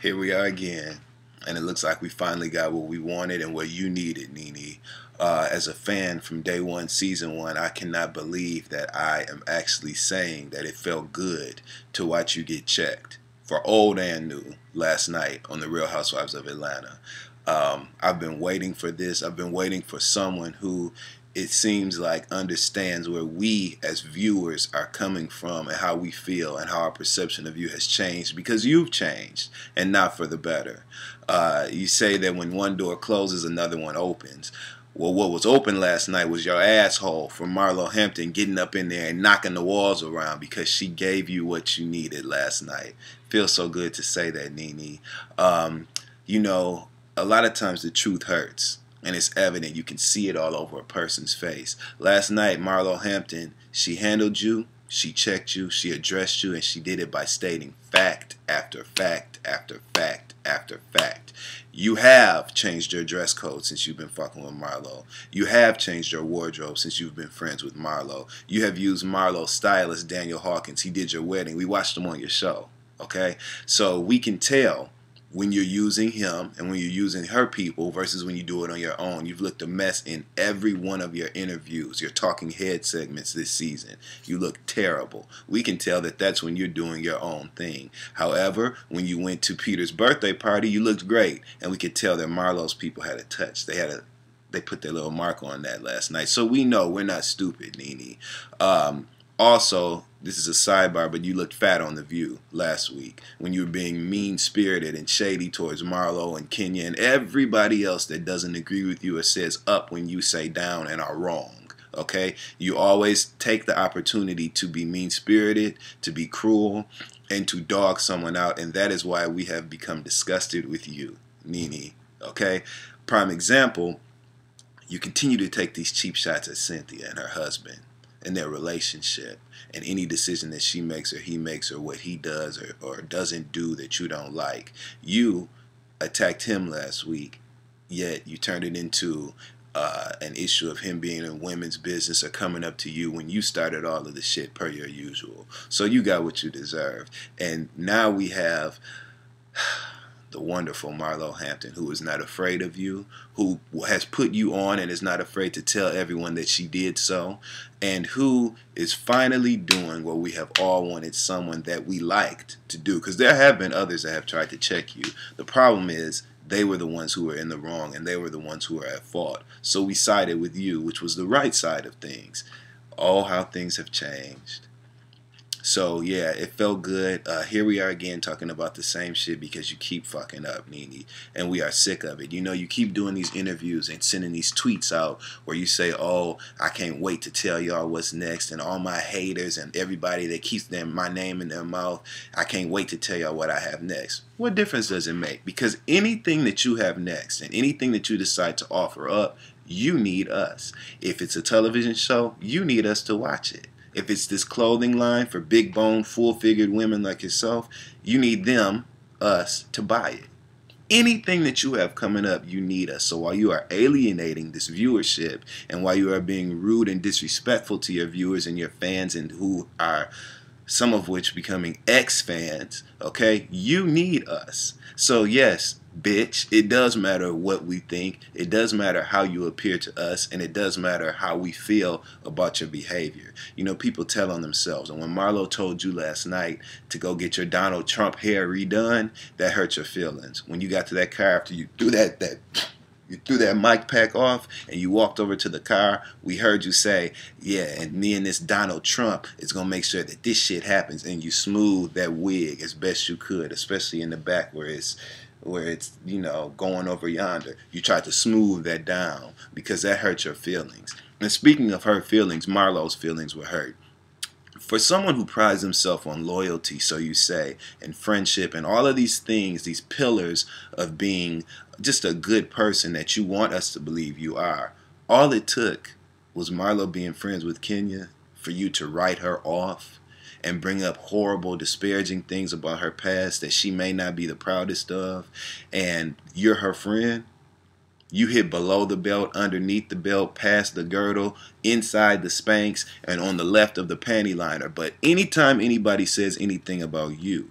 Here we are again, and it looks like we finally got what we wanted and what you needed, NeNe. As a fan from day one, season one, I cannot believe that I am actually saying that it felt good to watch you get checked, for old and new, last night on The Real Housewives of Atlanta. I've been waiting for this. I've been waiting for someone who it seems like understands where we as viewers are coming from and how we feel and how our perception of you has changed, because you've changed and not for the better. You say that when one door closes, another one opens. Well, what was open last night was your asshole from Marlo Hampton getting up in there and knocking the walls around because she gave you what you needed last night. Feels so good to say that, NeNe. You know, a lot of times the truth hurts. And it's evident. You can see it all over a person's face. Last night, Marlo Hampton, she handled you, she checked you, she addressed you, and she did it by stating fact after fact after fact after fact. You have changed your dress code since you've been fucking with Marlo. You have changed your wardrobe since you've been friends with Marlo. You have used Marlo's stylist, Daniel Hawkins. He did your wedding. We watched him on your show. Okay? So we can tell when you're using him and when you're using her people versus when you do it on your own. You've looked a mess in every one of your interviews, your talking head segments this season. You look terrible. We can tell that that's when you're doing your own thing. However, when you went to Peter's birthday party, you looked great. And we could tell that Marlo's people had a touch. They put their little mark on that last night. So we know we're not stupid, NeNe. Also, this is a sidebar, but you looked fat on The View last week when you were being mean-spirited and shady towards Marlo and Kenya and everybody else that doesn't agree with you or says up when you say down and are wrong. Okay? You always take the opportunity to be mean-spirited, to be cruel, and to dog someone out, and that is why we have become disgusted with you, NeNe. Okay? Prime example, you continue to take these cheap shots at Cynthia and her husband and their relationship and any decision that she makes or he makes or what he does or doesn't do that you don't like. You attacked him last week, yet you turned it into an issue of him being in women's business or coming up to you when you started all of the shit per your usual. So you got what you deserved. And now we have the wonderful Marlo Hampton, who is not afraid of you, who has put you on and is not afraid to tell everyone that she did so, and who is finally doing what we have all wanted someone that we liked to do. Because there have been others that have tried to check you. The problem is they were the ones who were in the wrong and they were the ones who were at fault. So we sided with you, which was the right side of things. Oh, how things have changed. So, yeah, it felt good. Here we are again talking about the same shit because you keep fucking up, NeNe, and we are sick of it. You know, you keep doing these interviews and sending these tweets out where you say, oh, I can't wait to tell y'all what's next, and all my haters and everybody that keeps my name in their mouth, I can't wait to tell y'all what I have next. What difference does it make? Because anything that you have next and anything that you decide to offer up, you need us. If it's a television show, you need us to watch it. If it's this clothing line for big bone, full-figured women like yourself, you need them, us, to buy it. Anything that you have coming up, you need us. So while you are alienating this viewership and while you are being rude and disrespectful to your viewers and your fans, and who are some of which becoming ex-fans, okay, you need us. So yes, bitch, it does matter what we think, it does matter how you appear to us, and it does matter how we feel about your behavior. You know, people tell on themselves, and when Marlo told you last night to go get your Donald Trump hair redone, that hurt your feelings. When you got to that car after you threw you threw that mic pack off and you walked over to the car, we heard you say, yeah, and me and this Donald Trump is going to make sure that this shit happens, and you smoothed that wig as best you could, especially in the back where it's, you know, going over yonder. You tried to smooth that down because that hurt your feelings. And speaking of hurt feelings, Marlo's feelings were hurt. For someone who prides himself on loyalty, so you say, and friendship, and all of these things, these pillars of being just a good person that you want us to believe you are, all it took was Marlo being friends with Kenya for you to write her off and bring up horrible, disparaging things about her past that she may not be the proudest of, and you're her friend. You hit below the belt, underneath the belt, past the girdle, inside the Spanx, and on the left of the panty liner. But anytime anybody says anything about you,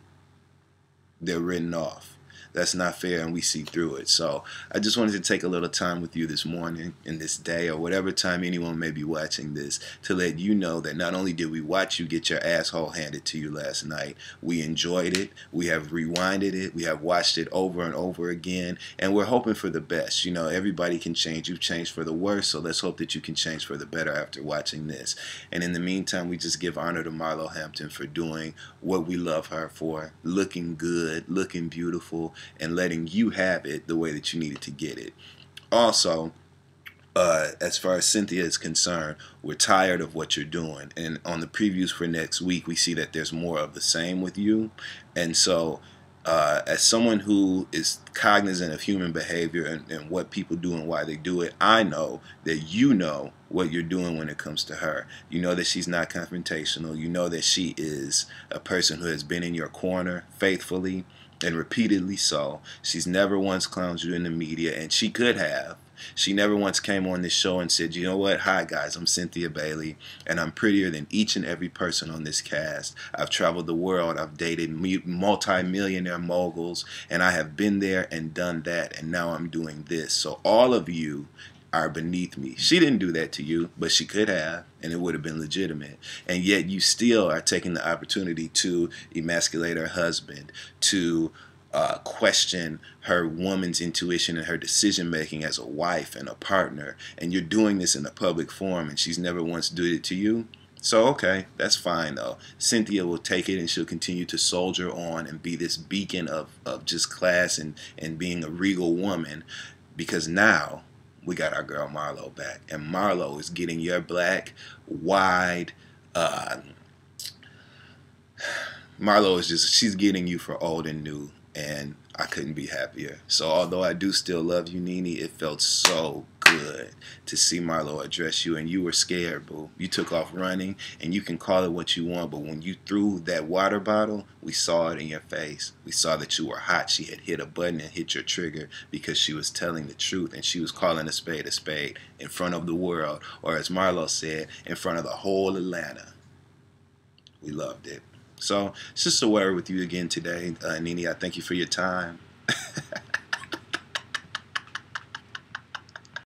they're written off. That's not fair, and we see through it. So I just wanted to take a little time with you this morning, in this day, or whatever time anyone may be watching this, to let you know that not only did we watch you get your asshole handed to you last night, we enjoyed it, we have rewinded it, we have watched it over and over again, and we're hoping for the best. You know, everybody can change. You've changed for the worse, so let's hope that you can change for the better after watching this. And in the meantime, we just give honor to Marlo Hampton for doing what we love her for, looking good, looking beautiful, and letting you have it the way that you needed to get it. Also, as far as Cynthia is concerned, we're tired of what you're doing. And on the previews for next week, we see that there's more of the same with you. And so, as someone who is cognizant of human behavior and what people do and why they do it, I know that you know what you're doing when it comes to her. You know that she's not confrontational. You know that she is a person who has been in your corner faithfully and repeatedly so. She's never once clowned you in the media, and she could have. She never once came on this show and said, you know what, hi guys, I'm Cynthia Bailey, and I'm prettier than each and every person on this cast. I've traveled the world, I've dated multi-millionaire moguls, and I have been there and done that, and now I'm doing this. So all of you are beneath me. She didn't do that to you, but she could have, and it would have been legitimate. And yet you still are taking the opportunity to emasculate her husband, to question her woman's intuition and her decision making as a wife and a partner. And you're doing this in a public forum, and she's never once did it to you. So, okay, that's fine though. Cynthia will take it, and she'll continue to soldier on and be this beacon of just class and being a regal woman, because now we got our girl Marlo back, and Marlo is getting your black, wide, Marlo is just, she's getting you for old and new, and I couldn't be happier. So although I do still love you, NeNe, it felt so good to see Marlo address you, and you were scared, boo. You took off running, and you can call it what you want, but when you threw that water bottle, we saw it in your face. We saw that you were hot. She had hit a button and hit your trigger because she was telling the truth, and she was calling a spade in front of the world, or as Marlo said, in front of the whole Atlanta. We loved it. So it's just a word with you again today, NeNe. I thank you for your time.